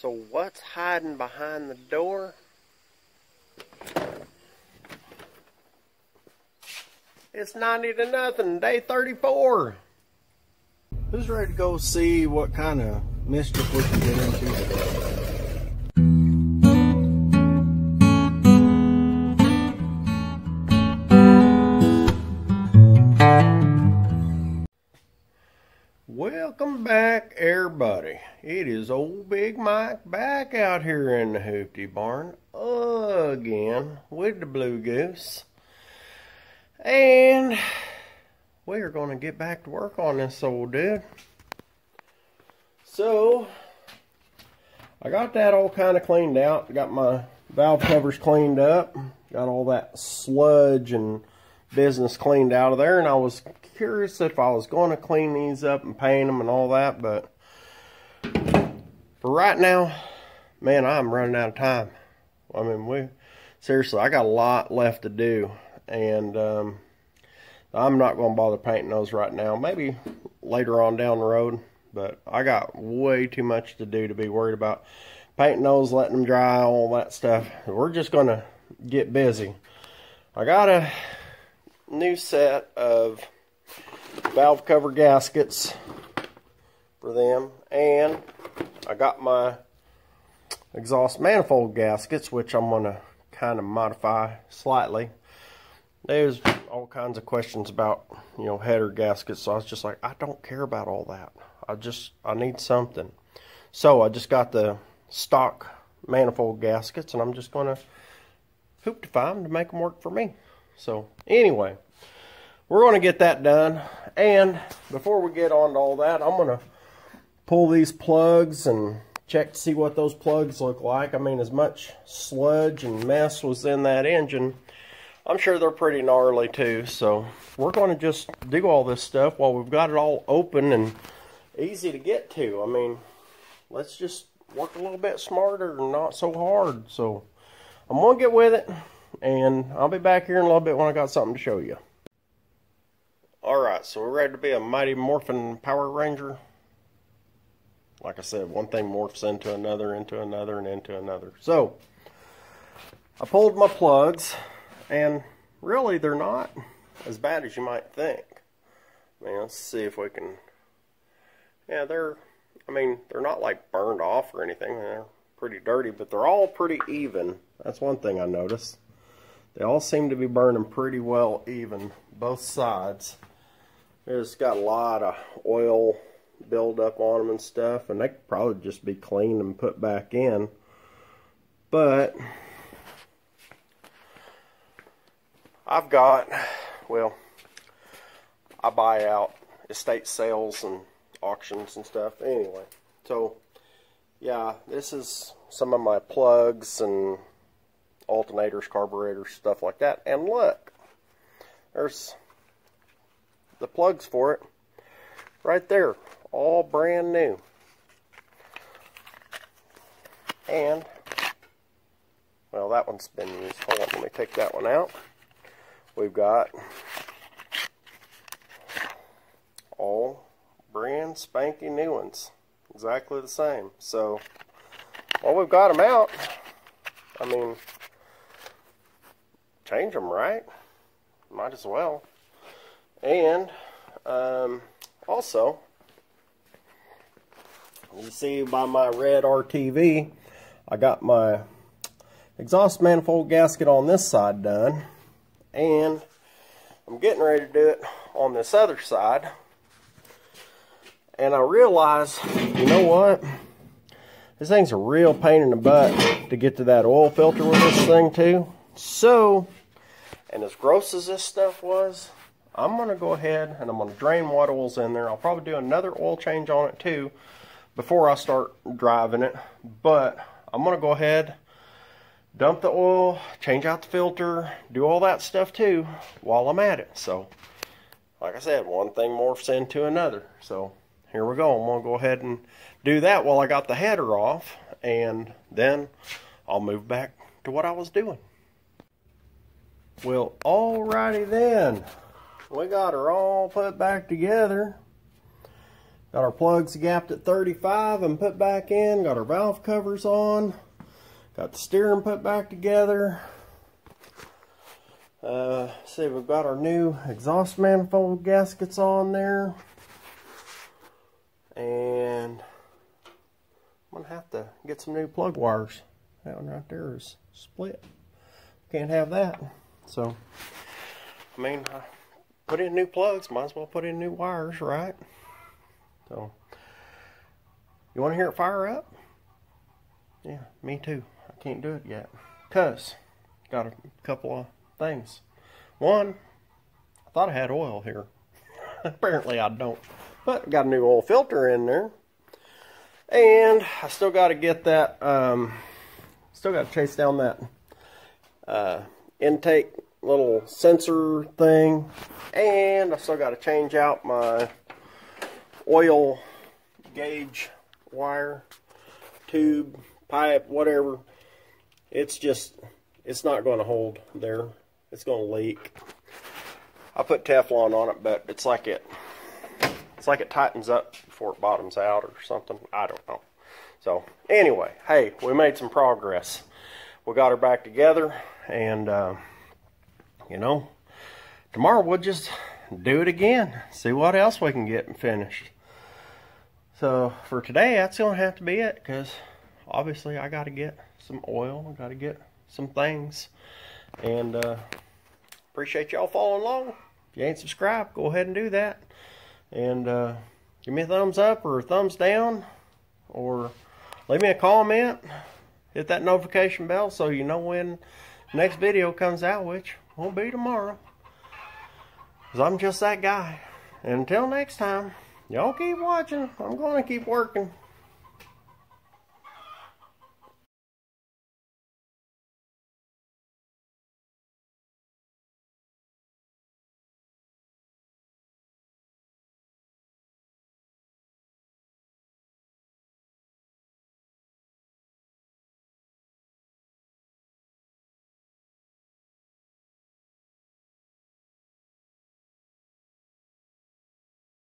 So what's hiding behind the door? It's 90 to nothing, day 34. Who's ready to go see what kind of mischief we can get into today? Welcome back, everybody. It is old Big Mike back out here in the Hoopty Barn again with the Blue Goose. And we are going to get back to work on this old dude. So, I got that all kind of cleaned out. Got my valve covers cleaned up. Got all that sludge and business cleaned out of there. And I was curious if I was going to clean these up and paint them and all that. But for right now, man, I'm running out of time. I mean, seriously, I got a lot left to do. And I'm not going to bother painting those right now. Maybe later on down the road. But I got way too much to do to be worried about painting those, letting them dry, all that stuff. We're just going to get busy. I got a new set of valve cover gaskets for them. And I got my exhaust manifold gaskets, which I'm going to kind of modify slightly. There's all kinds of questions about, you know, header gaskets. So I was just like, I don't care about all that. I need something. So I just got the stock manifold gaskets, and I'm just going to hooptify them to make them work for me. So anyway, we're going to get that done. And before we get on to all that, I'm going to pull these plugs and check to see what those plugs look like. I mean, as much sludge and mess was in that engine, I'm sure they're pretty gnarly too. So we're going to just do all this stuff while we've got it all open and easy to get to. I mean, let's just work a little bit smarter and not so hard. So I'm going to get with it, and I'll be back here in a little bit when I got something to show you. Alright, so we're ready to be a mighty morphin' Power Ranger. Like I said, one thing morphs into another, and into another. So, I pulled my plugs, and really they're not as bad as you might think. I mean, let's see if we can... Yeah, they're not like burned off or anything. They're pretty dirty, but they're all pretty even. That's one thing I noticed. They all seem to be burning pretty well even, both sides. It's got a lot of oil buildup on them and stuff, and they could probably just be cleaned and put back in. But I've got, well, I buy out estate sales and auctions and stuff. Anyway, so yeah, this is some of my plugs and alternators, carburetors, stuff like that. And look, there's the plugs for it right there, all brand new. And well, that one's been used. Hold on, let me take that one out. We've got all brand spanky new ones, exactly the same. So while we've got them out, I mean, change them, right? Might as well. And also, you see by my red RTV, I got my exhaust manifold gasket on this side done, and I'm getting ready to do it on this other side. And I realized, you know what? This thing's a real pain in the butt to get to that oil filter with this thing too. So, and as gross as this stuff was, I'm going to go ahead and I'm going to drain what oil's in there. I'll probably do another oil change on it too before I start driving it. But I'm going to go ahead, dump the oil, change out the filter, do all that stuff too while I'm at it. So, like I said, one thing morphs into another. So, here we go. I'm going to go ahead and do that while I got the header off, and then I'll move back to what I was doing. Well, alrighty then. We got her all put back together. Got our plugs gapped at 35 and put back in. Got our valve covers on. Got the steering put back together. See, we've got our new exhaust manifold gaskets on there. And I'm going to have to get some new plug wires. That one right there is split. Can't have that. So, I mean, I put in new plugs, might as well put in new wires, right? So, you want to hear it fire up? Yeah, me too. I can't do it yet. Because, got a couple of things. One, I thought I had oil here. Apparently I don't. But got a new oil filter in there. And I still got to get that, still got to chase down that intake little sensor thing. And I still got to change out my oil gauge wire, tube, pipe, whatever. It's just, it's not going to hold there. It's going to leak. I put Teflon on it, but it's like it tightens up before it bottoms out or something. I don't know. So anyway, hey, we made some progress. We got her back together, and you know, tomorrow we'll just do it again. See what else we can get finished. So for today, that's going to have to be it, because obviously I got to get some oil. I got to get some things, and appreciate y'all following along. If you ain't subscribed, go ahead and do that. And give me a thumbs up or a thumbs down, or leave me a comment. Hit that notification bell so you know when the next video comes out, which won't be tomorrow, because I'm just that guy. And until next time, y'all keep watching. I'm going to keep working.